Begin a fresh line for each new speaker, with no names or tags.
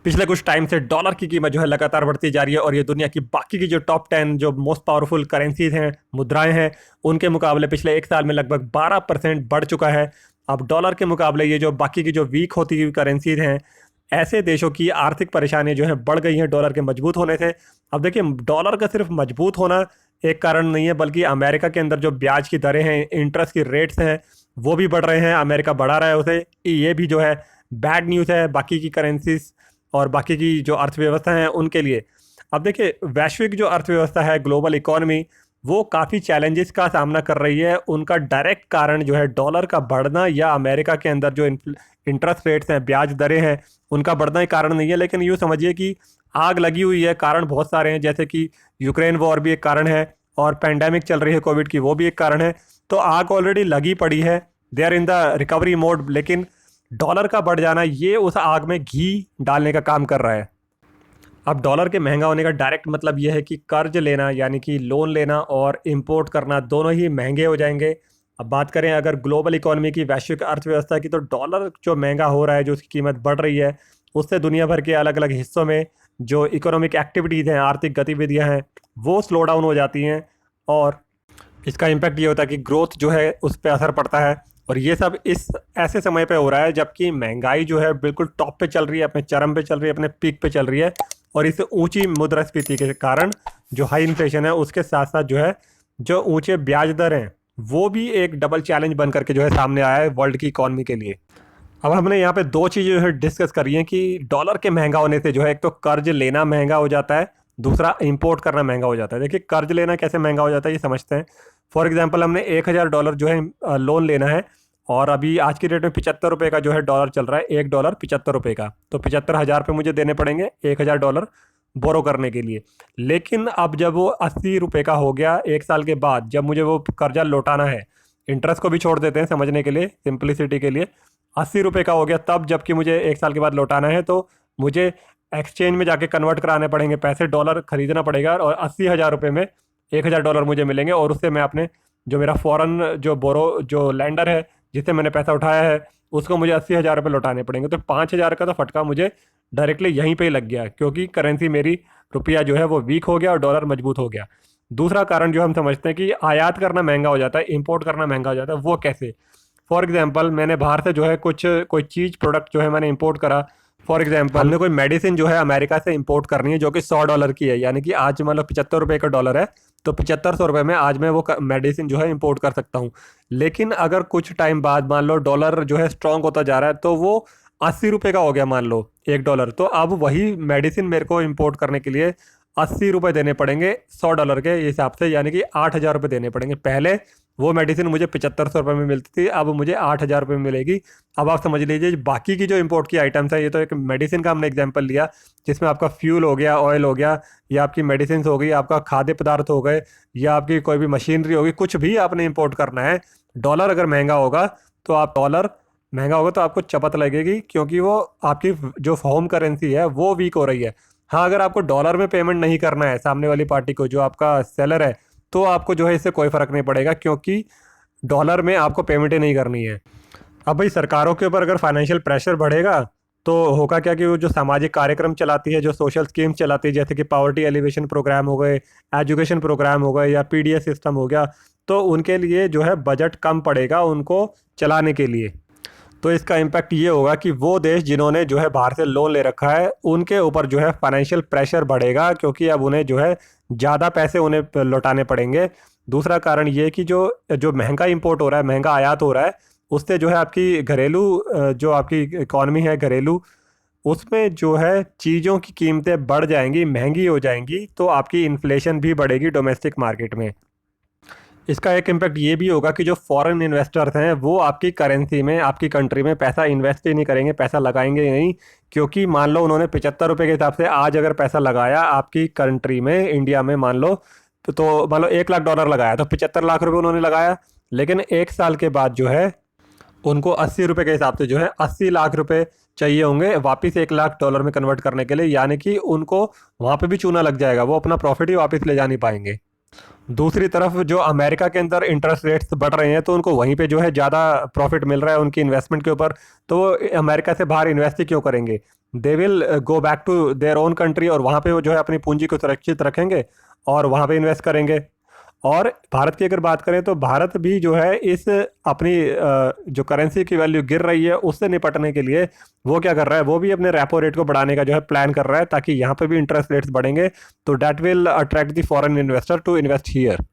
पिछले कुछ टाइम से डॉलर की कीमत जो है लगातार बढ़ती जा रही है और ये दुनिया की बाकी की जो टॉप 10 जो मोस्ट पावरफुल करेंसीज हैं, मुद्राएं हैं, उनके मुकाबले पिछले एक साल में लगभग 12% बढ़ चुका है। अब डॉलर के मुकाबले ये जो बाकी की जो वीक होती हुई करेंसीज हैं, ऐसे देशों की आर्थिक परेशानियां जो है बढ़ गई हैं डॉलर के मजबूत होने से। अब देखिए, डॉलर का सिर्फ मजबूत होना एक कारण नहीं है, बल्कि अमेरिका के अंदर जो ब्याज की दरें हैं, इंटरेस्ट की रेट्स हैं, वो भी बढ़ रहे हैं। अमेरिका बढ़ा रहा है उसे, ये भी जो है बैड न्यूज़ है बाकी की करेंसीज और बाकी की जो अर्थव्यवस्था है उनके लिए। अब देखिए, वैश्विक जो अर्थव्यवस्था है, ग्लोबल इकोनॉमी, वो काफ़ी चैलेंजेस का सामना कर रही है। उनका डायरेक्ट कारण जो है डॉलर का बढ़ना या अमेरिका के अंदर जो इंटरेस्ट रेट्स हैं, ब्याज दरें हैं, उनका बढ़ना ही कारण नहीं है। लेकिन यूँ समझिए कि आग लगी हुई है, कारण बहुत सारे हैं, जैसे कि यूक्रेन वॉर भी एक कारण है और पैंडेमिक चल रही है कोविड की, वो भी एक कारण है। तो आग ऑलरेडी लगी पड़ी है, they are in the recovery mode. लेकिन डॉलर का बढ़ जाना ये उस आग में घी डालने का काम कर रहा है। अब डॉलर के महंगा होने का डायरेक्ट मतलब यह है कि कर्ज लेना यानी कि लोन लेना और इंपोर्ट करना दोनों ही महंगे हो जाएंगे। अब बात करें अगर ग्लोबल इकोनॉमी की, वैश्विक अर्थव्यवस्था की, तो डॉलर जो महंगा हो रहा है, जो उसकी कीमत बढ़ रही है, उससे दुनिया भर के अलग अलग हिस्सों में जो इकोनॉमिक एक्टिविटीज़ हैं, आर्थिक गतिविधियां हैं, वो स्लो डाउन हो जाती हैं और इसका इम्पैक्ट ये होता है कि ग्रोथ जो है उस पर असर पड़ता है। और ये सब इस ऐसे समय पे हो रहा है जबकि महंगाई जो है बिल्कुल टॉप पे चल रही है, अपने चरम पे चल रही है, अपने पीक पे चल रही है। और इस ऊंची मुद्रास्फीति के कारण जो हाई इन्फ्लेशन है, उसके साथ साथ जो है जो ऊंचे ब्याज दर हैं, वो भी एक डबल चैलेंज बन करके जो है सामने आया है वर्ल्ड की इकॉनमी के लिए। अब हमने यहाँ पे दो चीज़ें जो है डिस्कस करी हैं कि डॉलर के महंगा होने से जो है एक तो कर्ज लेना महंगा हो जाता है, दूसरा इंपोर्ट करना महंगा हो जाता है। देखिए, कर्ज लेना कैसे महंगा हो जाता है ये समझते हैं। फॉर एग्जांपल, हमने $1000 जो है लोन लेना है और अभी आज की डेट में 75 रुपये का जो है डॉलर चल रहा है, $1 75 रुपये का, तो 75,000 रुपये मुझे देने पड़ेंगे $1000 बोरो करने के लिए। लेकिन अब जब वो 80 रुपये का हो गया एक साल के बाद, जब मुझे वो कर्जा लौटाना है, इंटरेस्ट को भी छोड़ देते हैं समझने के लिए, सिंप्लिसिटी के लिए, 80 रुपये का हो गया तब, जबकि मुझे एक साल के बाद लौटाना है, तो मुझे एक्सचेंज में जाके कन्वर्ट कराने पड़ेंगे पैसे, डॉलर खरीदना पड़ेगा और 80,000 रुपये में $1000 मुझे मिलेंगे। और उससे मैं अपने जो मेरा फॉरेन जो बोरो जो लैंडर है, जिससे मैंने पैसा उठाया है, उसको मुझे 80,000 रुपये लौटाने पड़ेंगे। तो 5,000 का तो फटका मुझे डायरेक्टली यहीं पे ही लग गया, क्योंकि करेंसी मेरी, रुपया जो है वो वीक हो गया और डॉलर मजबूत हो गया। दूसरा कारण जो हम समझते हैं कि आयात करना महंगा हो जाता है, इंपोर्ट करना महंगा हो जाता है, वो कैसे? फॉर एग्जांपल, मैंने बाहर से जो है कोई चीज़, प्रोडक्ट जो है मैंने इंपोर्ट करा। फॉर एग्जांपल, हमने कोई मेडिसिन जो है अमेरिका से इंपोर्ट करनी है जो कि $100 की है, यानी कि आज मान लो 75 रुपये का डॉलर है, तो 7500 रुपये में आज मैं वो मेडिसिन जो है इंपोर्ट कर सकता हूँ। लेकिन अगर कुछ टाइम बाद मान लो डॉलर जो है स्ट्रांग होता जा रहा है, तो वो 80 रुपये का हो गया मान लो $1, तो अब वही मेडिसिन मेरे को इंपोर्ट करने के लिए 80 रुपये देने पड़ेंगे $100 के हिसाब से, यानी कि 8,000 रुपये देने पड़ेंगे। पहले वो मेडिसिन मुझे 7500 रुपये में मिलती थी, अब मुझे 8,000 रुपये में मिलेगी। अब आप समझ लीजिए बाकी की जो इंपोर्ट की आइटम्स है, ये तो एक मेडिसिन का हमने एग्जांपल लिया, जिसमें आपका फ्यूल हो गया, ऑयल हो गया, या आपकी मेडिसिन हो गई, आपका खाद्य पदार्थ हो गए, या आपकी कोई भी मशीनरी होगी, कुछ भी आपने इंपोर्ट करना है। डॉलर अगर महंगा होगा तो आपको चपत लगेगी, क्योंकि वो आपकी जो होम करेंसी है वो वीक हो रही है। हाँ, अगर आपको डॉलर में पेमेंट नहीं करना है सामने वाली पार्टी को, जो आपका सेलर है, तो आपको जो है इससे कोई फ़र्क नहीं पड़ेगा, क्योंकि डॉलर में आपको पेमेंट ही नहीं करनी है। अब भाई, सरकारों के ऊपर अगर फाइनेंशियल प्रेशर बढ़ेगा तो होगा क्या कि वो जो सामाजिक कार्यक्रम चलाती है, जो सोशल स्कीम्स चलाती है, जैसे कि पॉवर्टी एलिवेशन प्रोग्राम हो गए, एजुकेशन प्रोग्राम हो गए, या पीडीएस सिस्टम हो गया, तो उनके लिए जो है बजट कम पड़ेगा उनको चलाने के लिए। तो इसका इम्पैक्ट ये होगा कि वो देश जिन्होंने जो है बाहर से लोन ले रखा है, उनके ऊपर जो है फाइनेंशियल प्रेशर बढ़ेगा, क्योंकि अब उन्हें जो है ज़्यादा पैसे उन्हें लौटाने पड़ेंगे। दूसरा कारण ये कि जो जो महंगा इंपोर्ट हो रहा है, महंगा आयात हो रहा है, उससे जो है आपकी घरेलू जो आपकी इकॉनमी है घरेलू, उसमें जो है चीज़ों की कीमतें बढ़ जाएंगी, महंगी हो जाएंगी, तो आपकी इन्फ्लेशन भी बढ़ेगी डोमेस्टिक मार्केट में। इसका एक इम्पैक्ट ये भी होगा कि जो फॉरेन इन्वेस्टर्स हैं वो आपकी करेंसी में, आपकी कंट्री में पैसा इन्वेस्ट ही नहीं करेंगे, पैसा लगाएंगे नहीं, क्योंकि मान लो उन्होंने 75 रुपये के हिसाब से आज अगर पैसा लगाया आपकी कंट्री में, इंडिया में मान लो, तो मान लो $1,00,000 लगाया, तो 75 लाख रुपये उन्होंने लगाया। लेकिन एक साल के बाद जो है उनको 80 रुपये के हिसाब से जो है 80 लाख रुपए चाहिए होंगे वापस $1,00,000 में कन्वर्ट करने के लिए, यानी कि उनको वहाँ पे भी चूना लग जाएगा, वो अपना प्रॉफिट ही वापस ले जा नहीं पाएंगे। दूसरी तरफ जो अमेरिका के अंदर इंटरेस्ट रेट्स बढ़ रहे हैं, तो उनको वहीं पे जो है ज़्यादा प्रॉफिट मिल रहा है उनकी इन्वेस्टमेंट के ऊपर, तो वो अमेरिका से बाहर इन्वेस्ट ही क्यों करेंगे। They will go back to their own country, और वहाँ पे वो जो है अपनी पूंजी को सुरक्षित रखेंगे और वहाँ पे इन्वेस्ट करेंगे। और भारत की अगर बात करें तो भारत भी जो है इस अपनी जो करेंसी की वैल्यू गिर रही है उससे निपटने के लिए वो क्या कर रहा है, वो भी अपने रेपो रेट को बढ़ाने का जो है प्लान कर रहा है, ताकि यहाँ पे भी इंटरेस्ट रेट्स बढ़ेंगे तो that will attract the foreign investor to invest here.